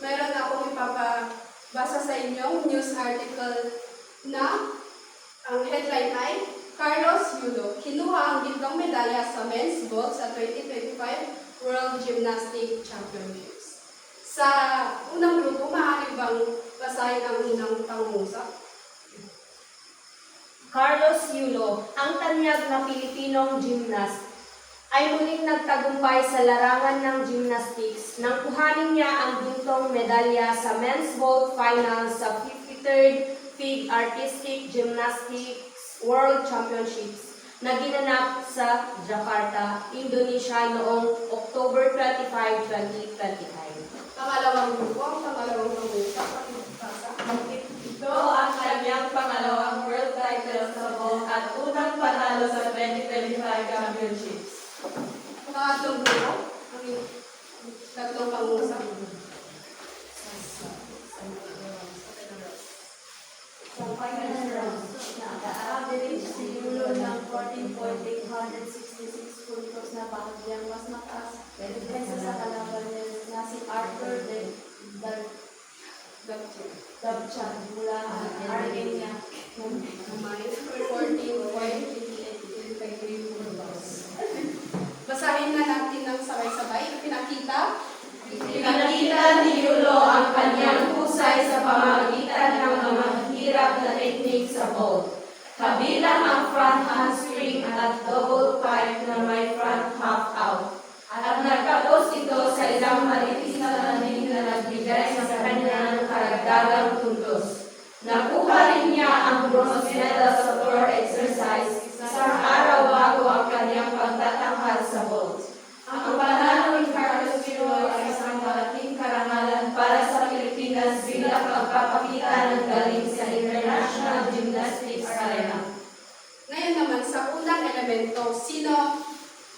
Meron akong ipapabasa sa inyong news article na ang headline ay Carlos Yulo, kinuha ang gintong medalya sa men's vault sa 2025 World Gymnastics Championships. Sa unang grupo, maaari bang basahin ang unang pangungusap? Carlos Yulo, ang tanyag na Pilipinong gymnast, ay muling nagtagumpay sa larangan ng gymnastics nang kuhanin niya ang gintong medalya sa men's vault finals sa 53rd FIG Artistic Gymnastics World Championships na ginanap sa Jakarta, Indonesia noong October 25, 2025. Pangalawang grupo, ang pangalawang pangungusap. Ito ang kanyang pangalawang world title sa vault at unang panalo sa 2025 championships. Pangatlong grupo, ang tatlong pangungusap. Sa final round, naka-average si Yulo ng 14.866 puntos na bahagyang mas mataas kaysa sa kalaban na si Arthur Dabchan mula Armenia. May 14.88 puntos. Basahin na natin ng sabay-sabay. Pinakita Pinakita ni Yulo ang kanyang husay sa pamamagitan ng mga mahirap na technique sa vault. Kabilang ang front handspring at double pipe na may front half out. At nagtapos ito sa isang maritis na landing na nagbigay sa kanya ng karagdagang puntos. Nakuha rin niya ang bronze medal sa floor exercise sa araw bago ang kanyang pagtatangkad sa vault. Ang panalo ni Carlos Yulo ay isang malaking karangalan para sa Pilipinas bilang pagpapakita ng galing sa International Gymnastics Arena. ngayon naman sa unang elemento, sino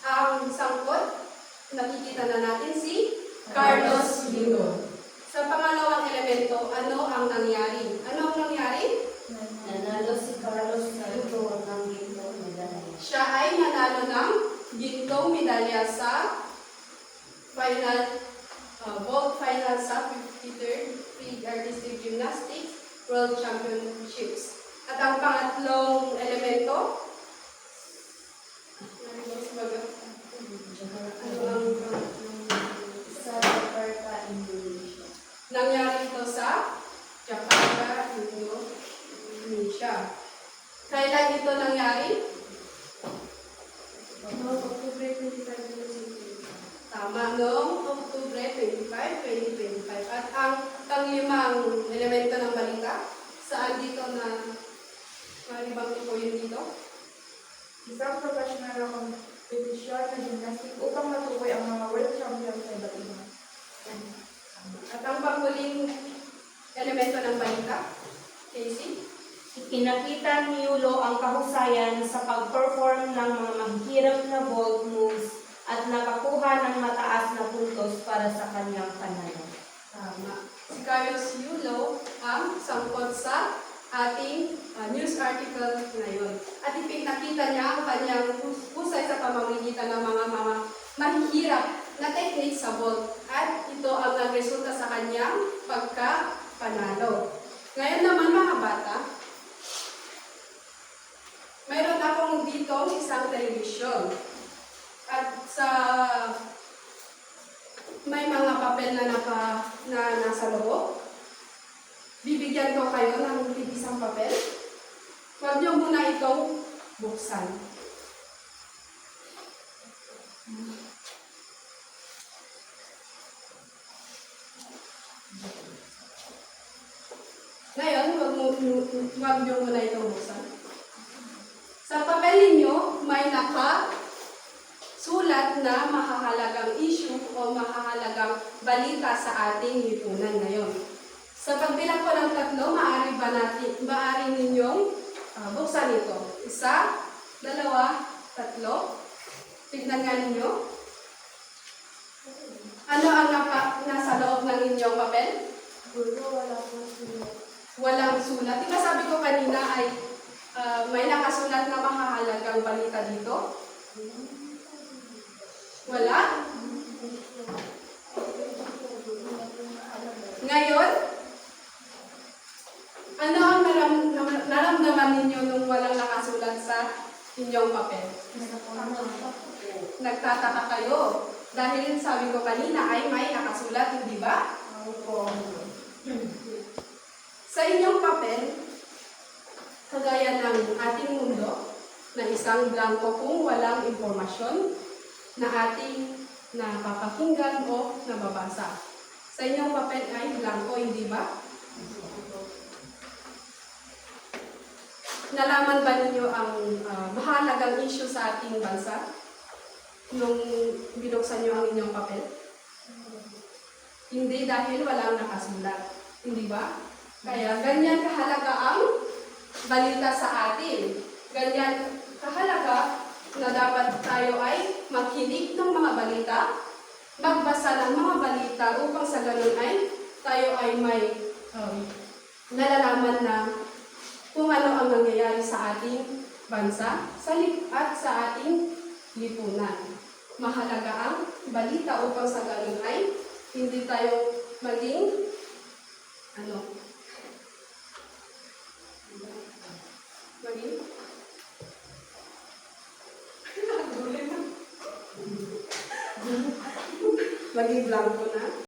ang sangkot? Nakikita na natin si Carlos Yulo. Sa pangalawang elemento, ano ang nangyari? Ano ang nangyari? Nanalo si Carlos Yulo ng gintong medalya. Siya ay nanalo ng gintong medalya sa vault final sa 53rd FIG Artistic Gymnastics World Championships. At ang pangatlong elemento, Sa Jakarta, Indonesia. nangyari ito sa Jakarta, Indonesia. Kailan ito nangyari? October 25, Tama, noong Oktubre 25, 2025. At ang panglimang elemento ng balita, saan dito na maribang po yun dito? Isang professional na kompetisyon na gymnastic upang matukoy ang mga world champions sa iba't iba. At ang panghuling elemento ng balita, Casey? Ipinakita ni Yulo ang kahusayan sa pag-perform ng mga mahihirap na vault moves at nakakuha ng mataas na puntos para sa kanyang panalo. Tama. Si Carlos Yulo ang sangkot sa ating news article ngayon. At ipinakita niya ang kanyang husay sa pamamagitan ng mga mahihirap na technique sa vault. At ito ang nagresulta sa kanyang pagkapanalo. Ngayon naman mga bata, mayroon akong dito isang telebisyon. At may mga papel na nasa loob. Bibigyan ko kayo ng isang papel. Huwag niyo muna itong buksan. Ngayon, huwag niyo muna itong buksan. Sa papel ninyo, may sulat na mahahalagang issue o mahahalagang balita sa ating lipunan ngayon. Sa pagbilang ko ng 3, maaari ninyong buksan ito. 1, 2, 3. Tignan nga ninyo. Ano ang nasa loob ng inyong papel? Walang sulat. Diba sabi ko kanina ay may nakasulat na mahahalagang balita dito? Wala? Ngayon, ano ang naramdaman ninyo nung walang nakasulat sa inyong papel? Nagtataka kayo. Dahil sabi ko kanina ay may nakasulat, hindi ba? Opo. Sa inyong papel, kagaya ng ating mundo, na isang blanco kung walang impormasyon na ating napapakinggan o nababasa. Sa inyong papel ay blanco, hindi ba? Nalaman ba ninyo ang mahalagang issue sa ating bansa nung binuksan nyo ang inyong papel? Hindi, dahil walang nakasulat. Hindi ba? Kaya ganyan kahalaga ang balita sa atin. Ganyan kahalaga na dapat tayo ay makinig ng mga balita, magbasa ng mga balita upang sa ganun ay tayo ay may nalalaman na kung ano ang nangyayari sa ating bansa at sa ating lipunan. Mahalaga ang balita upang sa ganun ay hindi tayo maging maging blanco na.